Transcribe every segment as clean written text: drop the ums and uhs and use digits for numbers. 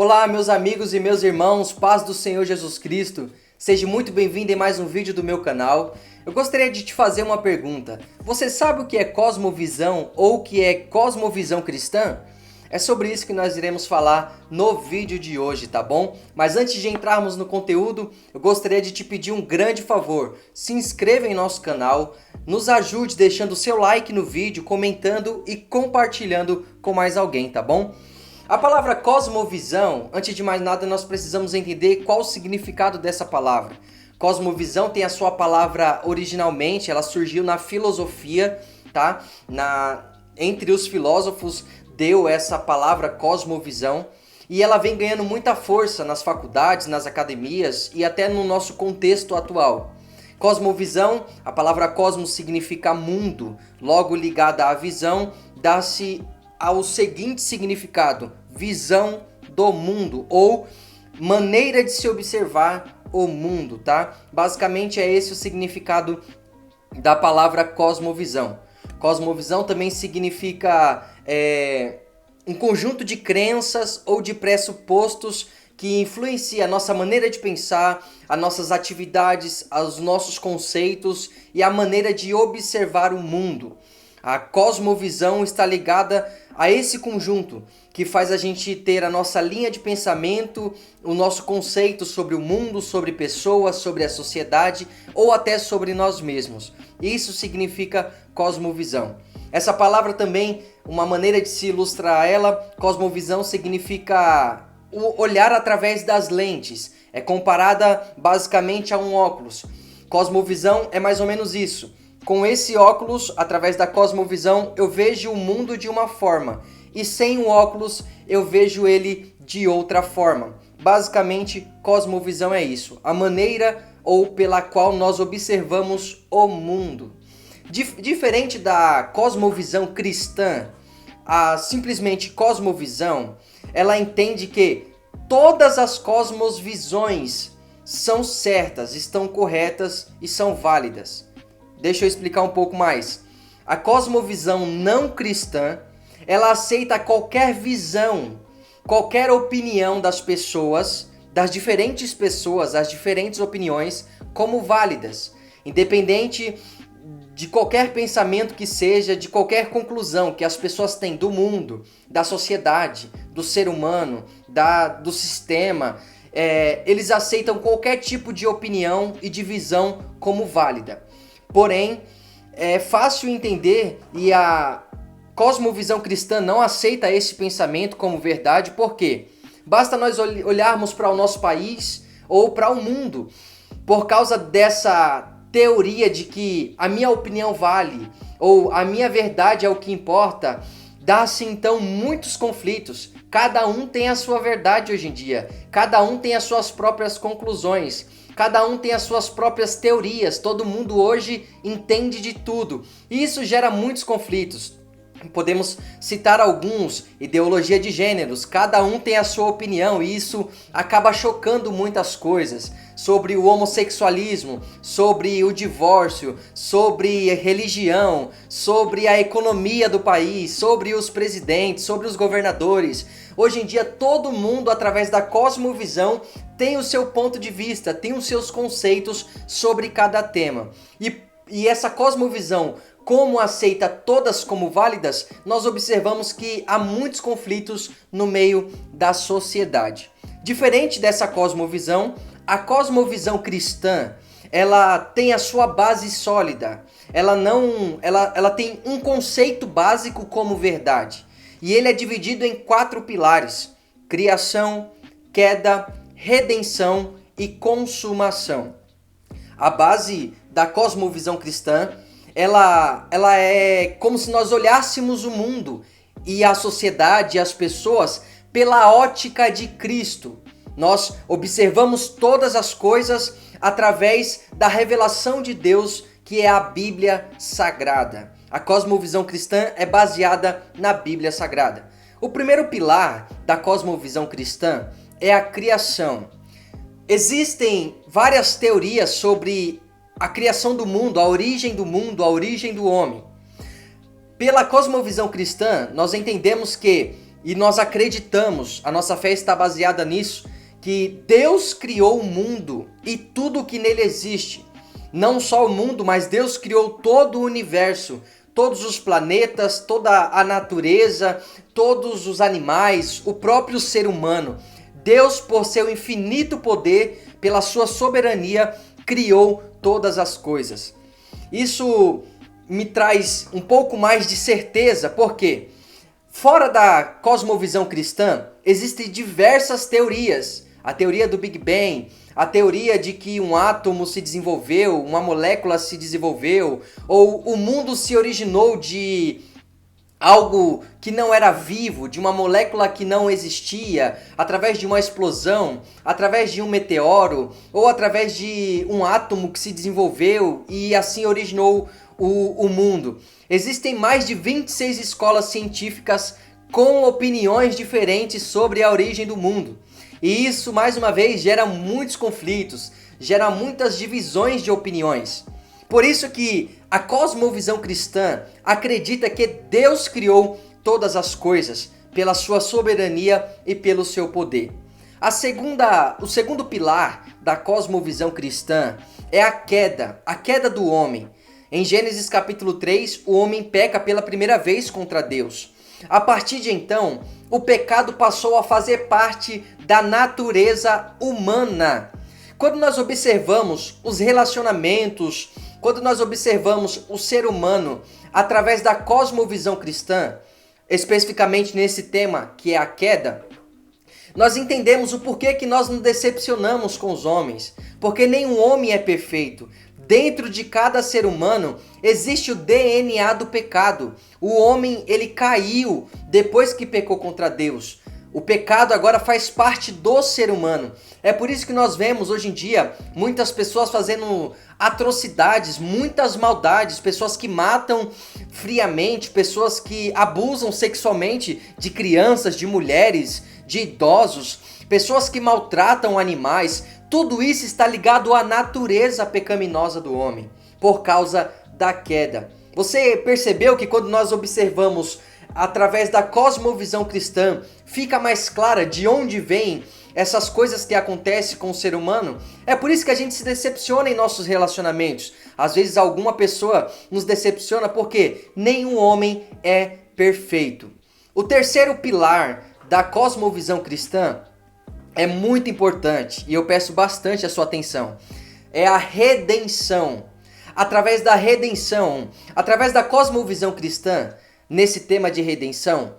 Olá, meus amigos e meus irmãos, paz do Senhor Jesus Cristo. Seja muito bem-vindo em mais um vídeo do meu canal. Eu gostaria de te fazer uma pergunta. Você sabe o que é cosmovisão ou o que é cosmovisão cristã? É sobre isso que nós iremos falar no vídeo de hoje, tá bom? Mas antes de entrarmos no conteúdo, eu gostaria de te pedir um grande favor. Se inscreva em nosso canal, nos ajude deixando o seu like no vídeo, comentando e compartilhando com mais alguém, tá bom? A palavra cosmovisão, antes de mais nada, nós precisamos entender qual o significado dessa palavra. Cosmovisão tem a sua palavra originalmente, ela surgiu na filosofia, tá? Entre os filósofos deu essa palavra cosmovisão e ela vem ganhando muita força nas faculdades, nas academias e até no nosso contexto atual. Cosmovisão, a palavra cosmos significa mundo, logo ligada à visão, dá-se ao seguinte significado: visão do mundo ou maneira de se observar o mundo, tá? Basicamente é esse o significado da palavra cosmovisão. Cosmovisão também significa um conjunto de crenças ou de pressupostos que influencia a nossa maneira de pensar, as nossas atividades, os nossos conceitos e a maneira de observar o mundo. A cosmovisão está ligada a esse conjunto que faz a gente ter a nossa linha de pensamento, o nosso conceito sobre o mundo, sobre pessoas, sobre a sociedade ou até sobre nós mesmos. Isso significa cosmovisão. Essa palavra também, uma maneira de se ilustrar ela, cosmovisão significa o olhar através das lentes. É comparada basicamente a um óculos. Cosmovisão é mais ou menos isso. Com esse óculos, através da cosmovisão, eu vejo o mundo de uma forma. E sem o óculos, eu vejo ele de outra forma. Basicamente, cosmovisão é isso. A maneira ou pela qual nós observamos o mundo. Diferente da cosmovisão cristã, a simplesmente cosmovisão, ela entende que todas as cosmovisões são certas, estão corretas e são válidas. Deixa eu explicar um pouco mais. A cosmovisão não cristã, ela aceita qualquer visão, qualquer opinião das pessoas, das diferentes pessoas, as diferentes opiniões, como válidas. Independente de qualquer pensamento que seja, de qualquer conclusão que as pessoas têm do mundo, da sociedade, do ser humano, do sistema, eles aceitam qualquer tipo de opinião e de visão como válida. Porém, é fácil entender e a cosmovisão cristã não aceita esse pensamento como verdade, porque basta nós olharmos para o nosso país ou para o mundo, por causa dessa teoria de que a minha opinião vale ou a minha verdade é o que importa, dá-se então muitos conflitos. Cada um tem a sua verdade hoje em dia, cada um tem as suas próprias conclusões. Cada um tem as suas próprias teorias, todo mundo hoje entende de tudo. E isso gera muitos conflitos. Podemos citar alguns: ideologia de gêneros, cada um tem a sua opinião e isso acaba chocando muitas coisas. Sobre o homossexualismo, sobre o divórcio, sobre religião, sobre a economia do país, sobre os presidentes, sobre os governadores. Hoje em dia todo mundo, através da cosmovisão, tem o seu ponto de vista, tem os seus conceitos sobre cada tema. E essa cosmovisão, como aceita todas como válidas, nós observamos que há muitos conflitos no meio da sociedade. Diferente dessa cosmovisão, a cosmovisão cristã, ela tem a sua base sólida. Ela tem um conceito básico como verdade. E ele é dividido em 4 pilares: criação, queda, redenção e consumação. A base da cosmovisão cristã, ela é como se nós olhássemos o mundo e a sociedade e as pessoas pela ótica de Cristo. Nós observamos todas as coisas através da revelação de Deus, que é a Bíblia Sagrada. A cosmovisão cristã é baseada na Bíblia Sagrada. O primeiro pilar da cosmovisão cristã é a criação. Existem várias teorias sobre a criação do mundo, a origem do homem. Pela cosmovisão cristã, nós entendemos que e nós acreditamos, a nossa fé está baseada nisso, que Deus criou o mundo e tudo o que nele existe. Não só o mundo, mas Deus criou todo o universo, todos os planetas, toda a natureza, todos os animais, o próprio ser humano. Deus, por seu infinito poder, pela sua soberania, criou todas as coisas. Isso me traz um pouco mais de certeza, porque fora da cosmovisão cristã, existem diversas teorias. A teoria do Big Bang, a teoria de que um átomo se desenvolveu, uma molécula se desenvolveu, ou o mundo se originou de algo que não era vivo, de uma molécula que não existia, através de uma explosão, através de um meteoro, ou através de um átomo que se desenvolveu e assim originou o mundo. Existem mais de 26 escolas científicas com opiniões diferentes sobre a origem do mundo. E isso, mais uma vez, gera muitos conflitos, gera muitas divisões de opiniões. Por isso que a cosmovisão cristã acredita que Deus criou todas as coisas pela sua soberania e pelo seu poder. O segundo pilar da cosmovisão cristã é a queda do homem. Em Gênesis capítulo 3, o homem peca pela primeira vez contra Deus. A partir de então, o pecado passou a fazer parte da natureza humana. Quando nós observamos os relacionamentos, quando nós observamos o ser humano através da cosmovisão cristã, especificamente nesse tema que é a queda, nós entendemos o porquê que nós nos decepcionamos com os homens, porque nenhum homem é perfeito. Dentro de cada ser humano existe o DNA do pecado. O homem, ele caiu depois que pecou contra Deus. O pecado agora faz parte do ser humano. É por isso que nós vemos hoje em dia muitas pessoas fazendo atrocidades, muitas maldades, pessoas que matam friamente, pessoas que abusam sexualmente de crianças, de mulheres, de idosos, pessoas que maltratam animais. Tudo isso está ligado à natureza pecaminosa do homem, por causa da queda. Você percebeu que quando nós observamos através da cosmovisão cristã, fica mais clara de onde vêm essas coisas que acontecem com o ser humano? É por isso que a gente se decepciona em nossos relacionamentos. Às vezes alguma pessoa nos decepciona porque nenhum homem é perfeito. O terceiro pilar da cosmovisão cristã é muito importante e eu peço bastante a sua atenção. É a redenção. Através da redenção, através da cosmovisão cristã, nesse tema de redenção,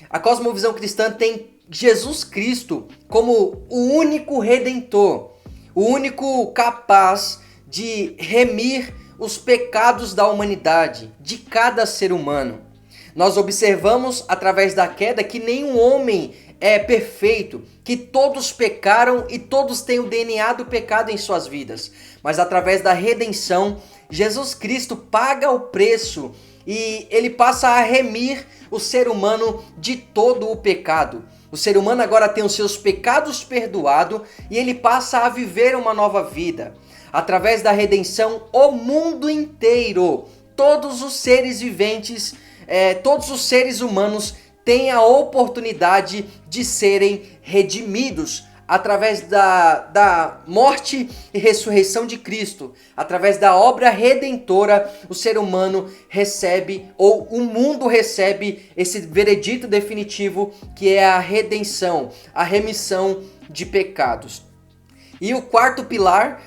a cosmovisão cristã tem Jesus Cristo como o único redentor, o único capaz de remir os pecados da humanidade, de cada ser humano. Nós observamos através da queda que nenhum homem é perfeito, que todos pecaram e todos têm o DNA do pecado em suas vidas. Mas através da redenção, Jesus Cristo paga o preço e ele passa a remir o ser humano de todo o pecado. O ser humano agora tem os seus pecados perdoados e ele passa a viver uma nova vida. Através da redenção, o mundo inteiro, todos os seres viventes, todos os seres humanos têm a oportunidade de serem redimidos através da morte e ressurreição de Cristo. Através da obra redentora, o ser humano recebe, ou o mundo recebe, esse veredito definitivo que é a redenção, a remissão de pecados. E o quarto pilar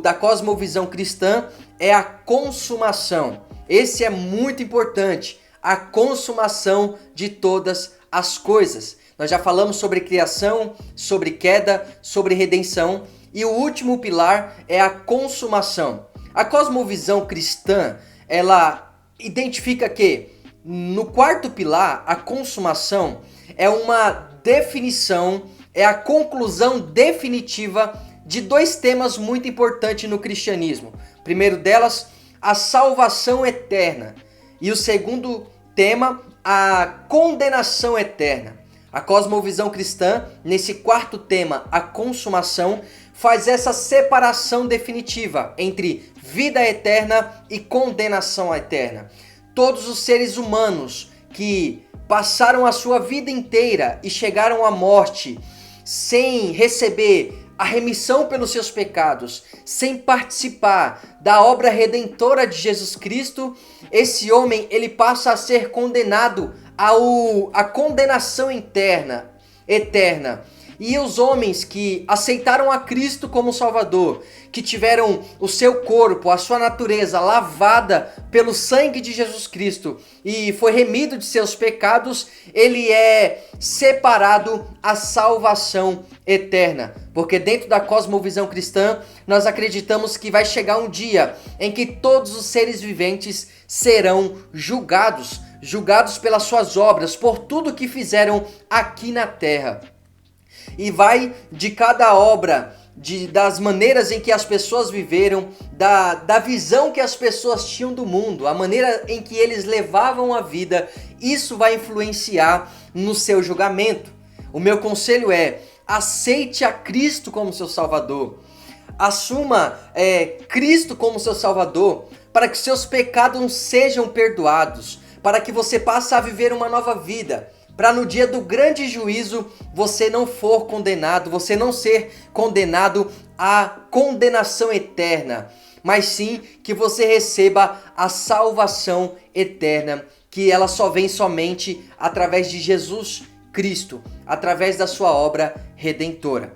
da cosmovisão cristã é a consumação. Esse é muito importante, a consumação de todas as coisas. Nós já falamos sobre criação, sobre queda, sobre redenção e o último pilar é a consumação. A cosmovisão cristã, ela identifica que no quarto pilar, a consumação é uma definição, é a conclusão definitiva de dois temas muito importantes no cristianismo. O primeiro delas, a salvação eterna e o segundo tema, a condenação eterna. A cosmovisão cristã, nesse quarto tema, a consumação, faz essa separação definitiva entre vida eterna e condenação eterna. Todos os seres humanos que passaram a sua vida inteira e chegaram à morte sem receber a remissão pelos seus pecados, sem participar da obra redentora de Jesus Cristo, esse homem ele passa a ser condenado à condenação eterna. E os homens que aceitaram a Cristo como Salvador, que tiveram o seu corpo, a sua natureza lavada pelo sangue de Jesus Cristo e foi remido de seus pecados, ele é separado à salvação eterna. Porque dentro da cosmovisão cristã, nós acreditamos que vai chegar um dia em que todos os seres viventes serão julgados pelas suas obras, por tudo que fizeram aqui na terra. E vai de cada obra, das maneiras em que as pessoas viveram, da visão que as pessoas tinham do mundo, a maneira em que eles levavam a vida, isso vai influenciar no seu julgamento. O meu conselho é: aceite a Cristo como seu Salvador. Assuma Cristo como seu Salvador, para que seus pecados sejam perdoados, para que você passe a viver uma nova vida, para no dia do grande juízo você não for condenado, você não ser condenado à condenação eterna, mas sim que você receba a salvação eterna, que ela só vem somente através de Jesus Cristo, através da sua obra redentora.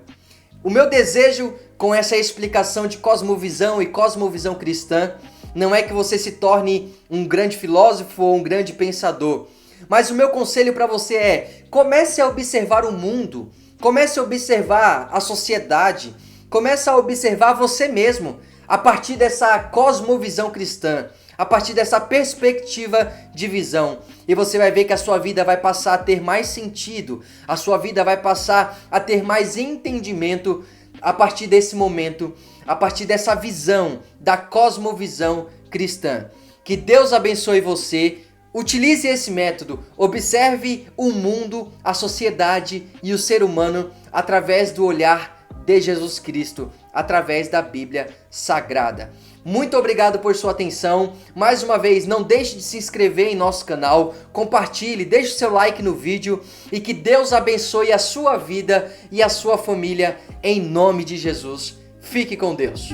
O meu desejo com essa explicação de cosmovisão e cosmovisão cristã não é que você se torne um grande filósofo ou um grande pensador, mas o meu conselho para você é: comece a observar o mundo, comece a observar a sociedade, comece a observar você mesmo a partir dessa cosmovisão cristã, a partir dessa perspectiva de visão. E você vai ver que a sua vida vai passar a ter mais sentido, a sua vida vai passar a ter mais entendimento a partir desse momento, a partir dessa visão, da cosmovisão cristã. Que Deus abençoe você. Utilize esse método, observe o mundo, a sociedade e o ser humano através do olhar de Jesus Cristo, através da Bíblia Sagrada. Muito obrigado por sua atenção. Mais uma vez, não deixe de se inscrever em nosso canal, compartilhe, deixe o seu like no vídeo e que Deus abençoe a sua vida e a sua família em nome de Jesus. Fique com Deus.